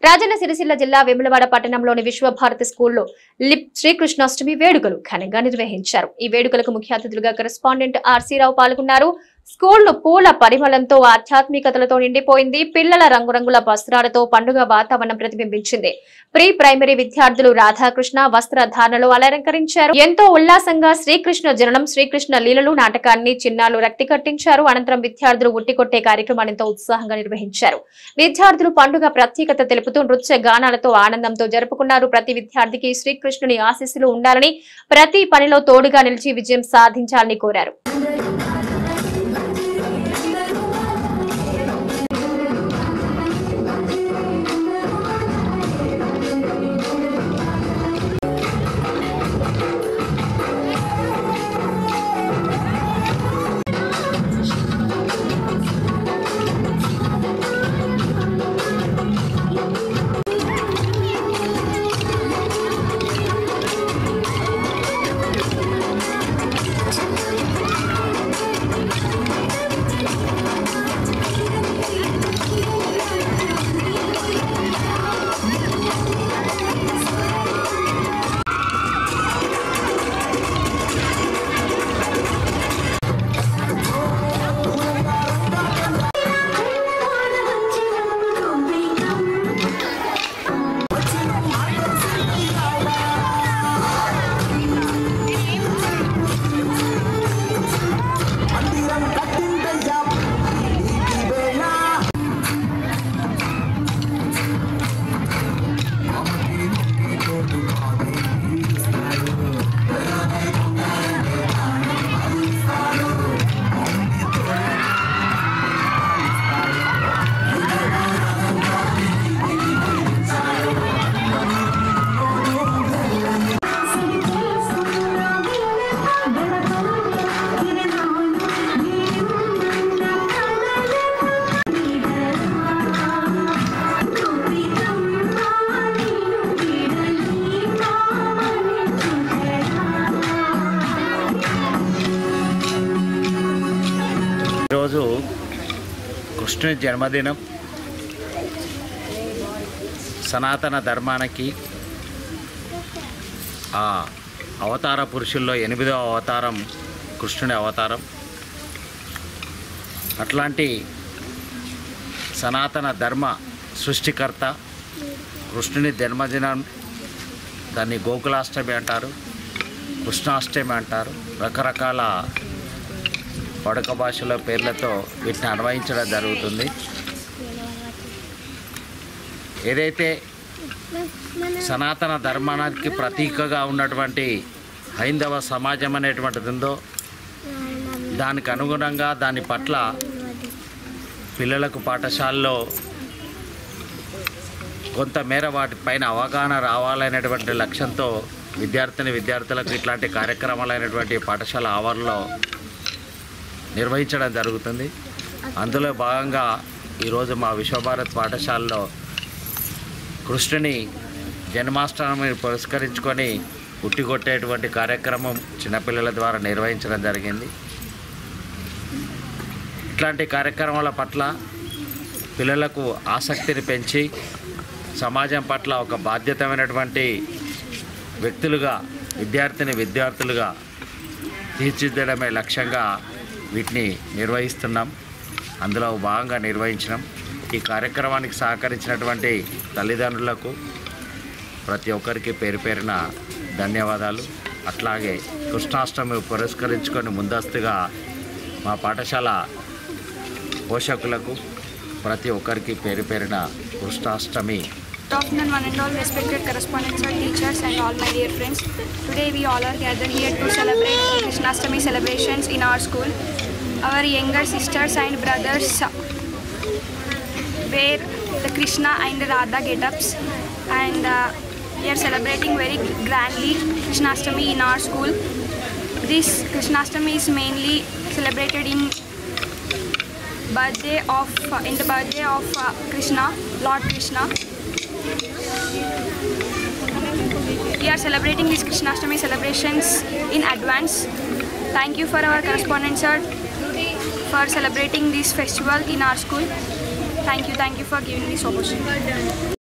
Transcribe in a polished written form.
రాజన్న సిరిసిల్ల జిల్లా వేములవాడ పట్టణంలోని విశ్వభారతి స్కూల్లో శ్రీకృష్ణాష్టమి వేడుకలు ఘనంగా నిర్వహించారు. ఈ వేడుకలకు ముఖ్య అతిథులుగా కరెస్పాండెంట్ ఆర్సీ రావు పాల్గొన్నారు. స్కూల్ను పూల పరిమళంతో ఆధ్యాత్మికతలతో నిండిపోయింది. పిల్లల రంగురంగుల వస్త్రాలతో పండుగ వాతావరణం ప్రతిబింబించింది. ప్రీ ప్రైమరీ విద్యార్థులు రాధాకృష్ణ వస్త్రధారణలో అలంకరించారు. ఎంతో ఉల్లాసంగా శ్రీకృష్ణ జననం, శ్రీకృష్ణ లీలలు నాటకాన్ని చిన్నాలు రక్తి కట్టించారు. అనంతరం విద్యార్థులు ఉట్టికొట్టే కార్యక్రమాన్ని ఎంతో ఉత్సాహంగా నిర్వహించారు. విద్యార్థులు పండుగ ప్రత్యేకత తెలుపుతూ నృత్య గానాలతో ఆనందంతో జరుపుకున్నారు. ప్రతి విద్యార్థికి శ్రీకృష్ణుని ఆశీస్సులు ఉండాలని, ప్రతి పనిలో తోడుగా నిలిచి విజయం సాధించాలని కోరారు. ఈరోజు కృష్ణుని జన్మదినం. సనాతన ధర్మానికి ఆ అవతార పురుషుల్లో 8వ అవతారం కృష్ణుని అవతారం. అట్లాంటి సనాతన ధర్మ సృష్టికర్త కృష్ణుని జన్మదినం, దాన్ని గోకులాష్టమి అంటారు, కృష్ణాష్టమి అంటారు. రకరకాల వాడుక భాషల పేర్లతో వీటిని అన్వయించడం జరుగుతుంది. ఏదైతే సనాతన ధర్మానికి ప్రతీకగా ఉన్నటువంటి హైందవ సమాజం అనేటువంటిది ఉందో, దానికి అనుగుణంగా దాని పట్ల పిల్లలకు పాఠశాలలో కొంతమేర వాటిపైన అవగాహన రావాలనేటువంటి లక్ష్యంతో విద్యార్థులకు ఇట్లాంటి కార్యక్రమాలైనటువంటి పాఠశాల ఆవరణలో నిర్వహించడం జరుగుతుంది. అందులో భాగంగా ఈరోజు మా విశ్వభారత్ పాఠశాలలో కృష్ణుని జన్మాష్టమిని పురస్కరించుకొని ఉట్టికొట్టేటువంటి కార్యక్రమం చిన్నపిల్లల ద్వారా నిర్వహించడం జరిగింది. ఇట్లాంటి కార్యక్రమాల పట్ల పిల్లలకు ఆసక్తిని పెంచి సమాజం పట్ల ఒక బాధ్యతమైనటువంటి వ్యక్తులుగా విద్యార్థులుగా తీర్చిదిద్దడమే లక్ష్యంగా వీటిని నిర్వహిస్తున్నాం. అందులో భాగంగా నిర్వహించినాం. ఈ కార్యక్రమానికి సహకరించినటువంటి తల్లిదండ్రులకు ప్రతి ఒక్కరికి పేరు పేరున ధన్యవాదాలు. అట్లాగే కృష్ణాష్టమి పురస్కరించుకొని ముందస్తుగా మా పాఠశాల పోషకులకు ప్రతి ఒక్కరికి పేరు పేరున Krishnashtami. Good afternoon, one and all respected correspondents and teachers and all my dear friends. Today we all are gathered here to celebrate Krishnastami celebrations in our school. Our younger sisters and brothers wear the Krishna and Radha get-ups, and we are celebrating very grandly Krishnastami in our school. This Krishnastami is mainly celebrated in the birthday of Krishna, Lord Krishna. We are celebrating these Krishnastami celebrations in advance. Thank you for our correspondent sir for celebrating this festival in our school. Thank you for giving this opportunity.